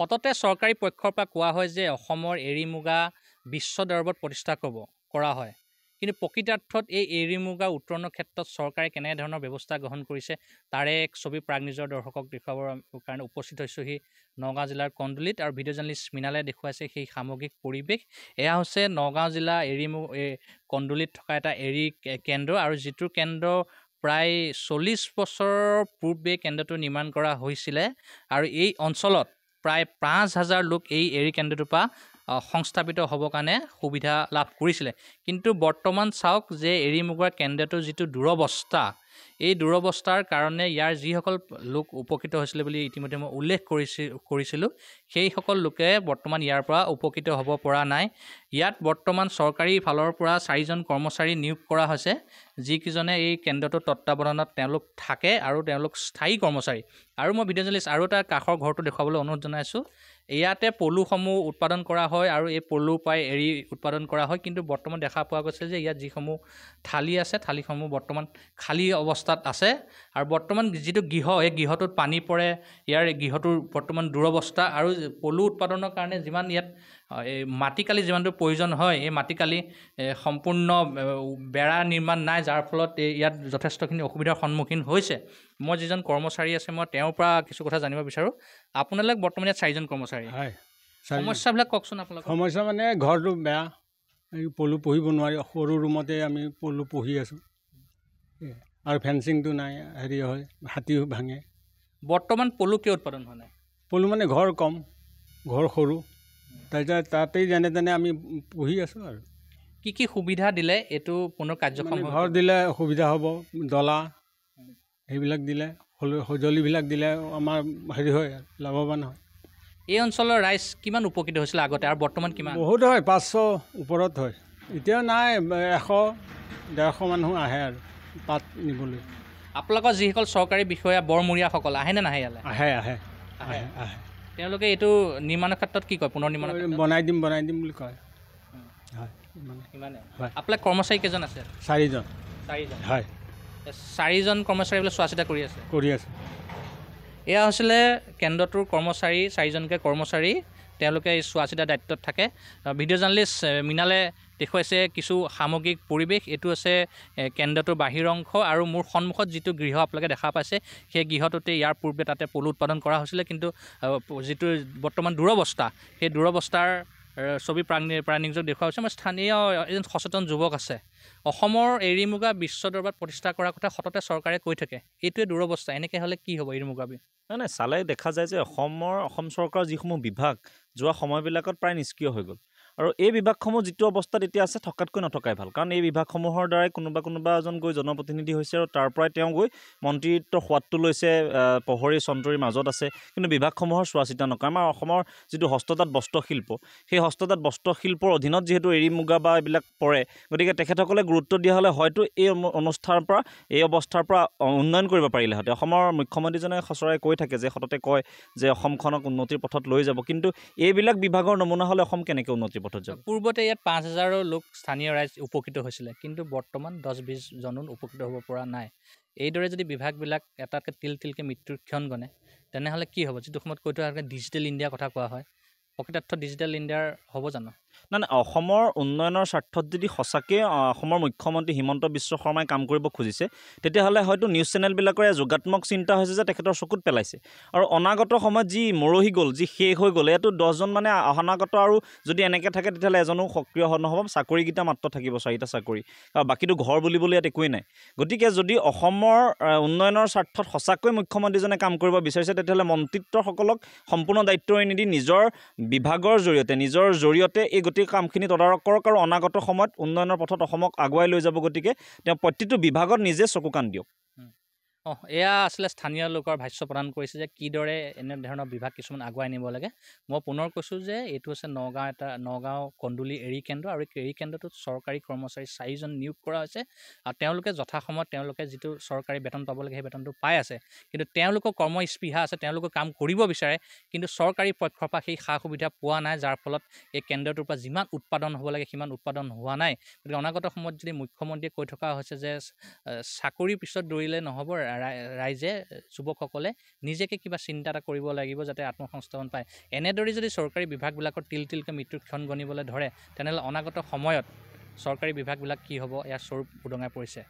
সততে চৰকাৰী পক্ষৰ পৰা কোৱা হয় যে অসমৰ এৰী মুগা বিশ্ব দৰবাৰত প্ৰতিষ্ঠা কৰা হয়। কিন্তু প্ৰকৃতাৰ্থত এই এৰী মুগা উত্তৰণৰ ক্ষেত্ৰত চৰকাৰে কেনেধৰণৰ ব্যৱস্থা গ্ৰহণ কৰিছে তাৰে এক ছবি প্ৰাগনিউজৰ দৰ্শকক দেখুৱাবৰ কাৰণে উপস্থিত হৈছোহি নগাঁও জিলাৰ কন্দুলিত আৰু ভিডিঅ' জাৰ্নেলিষ্ট মৃণালে দেখুৱাইছে সেই সামগ্ৰিক পৰিৱেশ। এয়া হৈছে নগাঁও জিলা কন্দুলিত থকা এটা এৰী কেন্দ্ৰ আৰু যিটো কেন্দ্ৰ প্ৰায় 40 বছৰৰ পূৰ্বে কেন্দ্ৰটো নিৰ্মাণ কৰা হৈছিলে আৰু এই অঞ্চলত প্ৰায় 5,000 লোক এই এৰী কেন্দ্ৰটোৰ পৰা সংস্থাপিত হ'বৰ কাৰণে সুবিধা লাভ কৰিছিলে। কিন্তু বৰ্তমান চাওক যে এৰী মুগাৰ কেন্দ্ৰটোৰ যিটো দুৰৱস্থা, এই দুৰৱস্থাৰ কাৰণে ইয়াৰ যিসকল লোক উপকৃত হৈছিলে বুলি ইতিমধ্যে মই উল্লেখ কৰিছিলোঁ সেইসকল লোকে বৰ্তমান ইয়াৰ পৰা উপকৃত হ'ব পৰা নাই। ইয়াত বৰ্তমান চৰকাৰী ফালৰ পৰা 4জন কৰ্মচাৰী নিয়োগ কৰা হৈছে, যিকেইজনে এই কেন্দ্ৰটোৰ তত্বাৱধানত তেওঁলোক থাকে আৰু তেওঁলোক স্থায়ী কৰ্মচাৰী। আৰু মই ভিডিঅ' জাৰ্নেলিষ্ট আৰু এটা কাষৰ ঘৰটো দেখুৱাবলৈ অনুৰোধ জনাইছোঁ। ইয়াতে পলুসমূহ উৎপাদন কৰা হয় আৰু এই পলু পাই এৰী উৎপাদন কৰা হয়। কিন্তু বৰ্তমান দেখা পোৱা গৈছে যে ইয়াত যিসমূহ থালি আছে থালিসমূহ বৰ্তমান খালী অৱস্থাত আছে আৰু বৰ্তমান যিটো গৃহ এই গৃহটোত পানী পৰে। ইয়াৰ গৃহটোৰ বৰ্তমান দুৰৱস্থা আৰু পলু উৎপাদনৰ কাৰণে যিমান ইয়াত এই মাটিকালি যিমানটো প্ৰয়োজন হয় এই মাটিকালি সম্পূৰ্ণ বেৰা নিৰ্মাণ নাই, যাৰ ফলত ইয়াত যথেষ্টখিনি অসুবিধাৰ সন্মুখীন হৈছে। মই যিজন কৰ্মচাৰী আছে মই তেওঁৰ পৰা কিছু কথা জানিব বিচাৰোঁ। আপোনালোক বৰ্তমান ইয়াত 4জন কৰ্মচাৰী, হয়। সমস্যাবিলাক কওকচোন আপোনালোক। সমস্যা মানে ঘৰটো বেয়া, এই পলু পুহিব নোৱাৰি, সৰু ৰুমতে আমি পলু পুহি আছোঁ আৰু ফেঞ্চিংটো নাই, হেৰি হয় হাতীও ভাঙে। বৰ্তমান পলু কিয় উৎপাদন হোৱা নাই? পলু মানে ঘৰ কম, ঘৰ সৰু, তাৰপিছত তাতেই যেনে তেনে আমি পুহি আছোঁ। আৰু কি সুবিধা দিলে এইটো পুনৰ কাৰ্যক্ষম হ'ব? ঘৰ দিলে সুবিধা হ'ব, ডলা সেইবিলাক দিলে, সঁজুলিবিলাক দিলে আমাৰ হেৰি হয়, লাভৱান হয়। এই অঞ্চলৰ ৰাইজ কিমান উপকৃত হৈছিলে আগতে আৰু বৰ্তমান কিমান? বহুত হয়, 500 ওপৰত হয়। এতিয়াও নাই, 100-150 মানুহ আহে আৰু পাত নিবলৈ। আপোনালোকৰ যিসকল চৰকাৰী বিষয়া বৰমূৰীয়াসকল আহেনে নাহে ইয়ালৈ? আহে। তেওঁলোকে এইটো নিৰ্মাণৰ ক্ষেত্ৰত কি কয়? পুনৰ নিৰ্মাণ বনাই দিম বুলি কয়। হয়, ইমানে। আপোনালোক কৰ্মচাৰী কেইজন আছে? 4জন। হয়, 4জন কৰ্মচাৰী বোলে চোৱা চিতা কৰি আছে। এয়া হৈছিলে কেন্দ্ৰটোৰ কৰ্মচাৰী, 4জনকৈ কৰ্মচাৰী, তেওঁলোকে এই চোৱা চিতা দায়িত্বত থাকে। ভিডিঅ' জাৰ্নেলিষ্ট মৃণালে দেখুৱাইছে কিছু সামগ্ৰিক পৰিৱেশ। এইটো আছে কেন্দ্ৰটোৰ বাহিৰ অংশ আৰু মোৰ সন্মুখত যিটো গৃহ আপোনালোকে দেখা পাইছে সেই গৃহটোতে ইয়াৰ পূৰ্বে তাতে পলু উৎপাদন কৰা হৈছিলে। কিন্তু যিটো বৰ্তমান দুৰৱস্থা সেই দুৰৱস্থাৰ ছবি প্ৰাগনিউজক দেখুওৱা হৈছে। মই স্থানীয় এজন সচেতন যুৱক আছে, অসমৰ এৰী মুগা বিশ্ব দৰবাৰত প্ৰতিষ্ঠা কৰাৰ কথা সততে চৰকাৰে কৈ থাকে, এইটোৱে দুৰৱস্থা। এনেকৈ হ'লে কি হ'ব এৰী মুগা? নাই, চালে দেখা যায় যে অসম চৰকাৰৰ যিসমূহ বিভাগ যোৱা সময়বিলাকত প্ৰায় নিষ্ক্ৰিয় হৈ গ'ল আৰু এই বিভাগসমূহ যিটো অৱস্থাত এতিয়া আছে থকাতকৈ নথকাই ভাল। কাৰণ এই বিভাগসমূহৰ দ্বাৰাই কোনোবা এজন গৈ জনপ্ৰতিনিধি হৈছে আৰু তাৰ পৰাই তেওঁ গৈ মন্ত্ৰীত্বৰ সোৱাদটো লৈছে, প্ৰহৰী চন্তৰীৰ মাজত আছে, কিন্তু বিভাগসমূহৰ চোৱা চিতা নকৰে। আমাৰ অসমৰ যিটো হস্ততাঁত বস্ত্ৰশিল্প, সেই হস্ততাঁত বস্ত্ৰশিল্পৰ অধীনত যিহেতু এৰী মুগা বা এইবিলাক পৰে, গতিকে তেখেতসকলে গুৰুত্ব দিয়া হ'লে হয়তো এই অৱস্থাৰ পৰা উন্নয়ন কৰিব পাৰিলেহেঁতেন। অসমৰ মুখ্যমন্ত্ৰীজনে সচৰাই কৈ থাকে যে সততে কয় যে অসমখনক উন্নতিৰ পথত লৈ যাব, কিন্তু এইবিলাক বিভাগৰ নমুনা হ'লে অসম কেনেকৈ উন্নতিৰ পথত যাব? পূৰ্বতে ইয়াত 5,000 লোক স্থানীয় ৰাইজ উপকৃত হৈছিলে, কিন্তু বৰ্তমান 10-20 জনো উপকৃত হ'ব পৰা নাই। এইদৰে যদি বিভাগবিলাক এটাতকৈ তিলকৈ মৃত্যুৰ ক্ষণ গণে তেনেহ'লে কি হ'ব? যিটো সময়ত কৈ থোৱা ডিজিটেল ইণ্ডিয়াৰ কথা কোৱা হয়, প্ৰকৃতাৰ্থ ডিজিটেল ইণ্ডিয়াৰ হ'ব জানো? নাই, অসমৰ উন্নয়নৰ স্বাৰ্থত যদি সঁচাকৈ অসমৰ মুখ্যমন্ত্ৰী হিমন্ত বিশ্ব শৰ্মাই কাম কৰিব খুজিছে, তেতিয়াহ'লে হয়তো নিউজ চেনেলবিলাকৰে যোগাত্মক চিন্তা হৈছে যে তেখেতৰ চকুত পেলাইছে আৰু অনাগত সময়ত যি মৰহি গ'ল, যি শেষ হৈ গ'ল, ইয়াতো 10জন মানে অনাগত আৰু যদি এনেকৈ থাকে তেতিয়াহ'লে এজনো সক্ৰিয় নহ'ব। চাকৰিকেইটা মাত্ৰ থাকিব, 4টা চাকৰি, আৰু বাকীটো ঘৰ বুলিবলৈ ইয়াত একোৱেই নাই। গতিকে যদি অসমৰ উন্নয়নৰ স্বাৰ্থত সঁচাকৈ মুখ্যমন্ত্ৰীজনে কাম কৰিব বিচাৰিছে, তেতিয়াহ'লে মন্ত্ৰীত্বসকলক সম্পূৰ্ণ দায়িত্ব নিদি নিজৰ বিভাগৰ জৰিয়তে এই গোটেই কামখিনি তদাৰক কৰক আৰু অনাগত সময়ত উন্নয়নৰ পথত অসমক আগুৱাই লৈ যাব। গতিকে তেওঁ প্ৰতিটো বিভাগত নিজে চকু কাণ দিয়ক। এয়া আছিলে স্থানীয় লোকৰ ভাষ্য প্ৰদান কৰিছে যে কিদৰে এনেধৰণৰ বিভাগ কিছুমান আগুৱাই নিব লাগে। মই পুনৰ কৈছোঁ যে এইটো হৈছে নগাঁও কন্দুলি এৰী কেন্দ্ৰ আৰু এৰী কেন্দ্ৰটোত চৰকাৰী কৰ্মচাৰী 4জন নিয়োগ কৰা হৈছে আৰু তেওঁলোকে যথাসময়ত তেওঁলোকে যিটো চৰকাৰী বেতন পাব লাগে সেই বেতনটো পাই আছে। কিন্তু তেওঁলোকৰ কৰ্মস্পৃহা আছে, তেওঁলোকে কাম কৰিব বিচাৰে, কিন্তু চৰকাৰী পক্ষৰ পৰা সেই সা সুবিধা পোৱা নাই, যাৰ ফলত এই কেন্দ্ৰটোৰ পৰা যিমান উৎপাদন হ'ব লাগে সিমান উৎপাদন হোৱা নাই। গতিকে অনাগত সময়ত যদি মুখ্যমন্ত্ৰীয়ে কৈ থকা হৈছে যে চাকৰিৰ পিছত দৌৰিলে নহ'ব, ৰাইজে যুৱকসকলে নিজকে কিবা চিন্তা এটা কৰিব লাগিব যাতে আত্মসংস্থাপন পায়। এনেদৰে যদি চৰকাৰী বিভাগবিলাকৰ তিল তিলকৈ মৃত্যুৰ ক্ষণ গণিবলৈ ধৰে তেনেহ'লে অনাগত সময়ত চৰকাৰী বিভাগবিলাক কি হ'ব ইয়াৰ স্বৰূপ উদঙাই পৰিছে।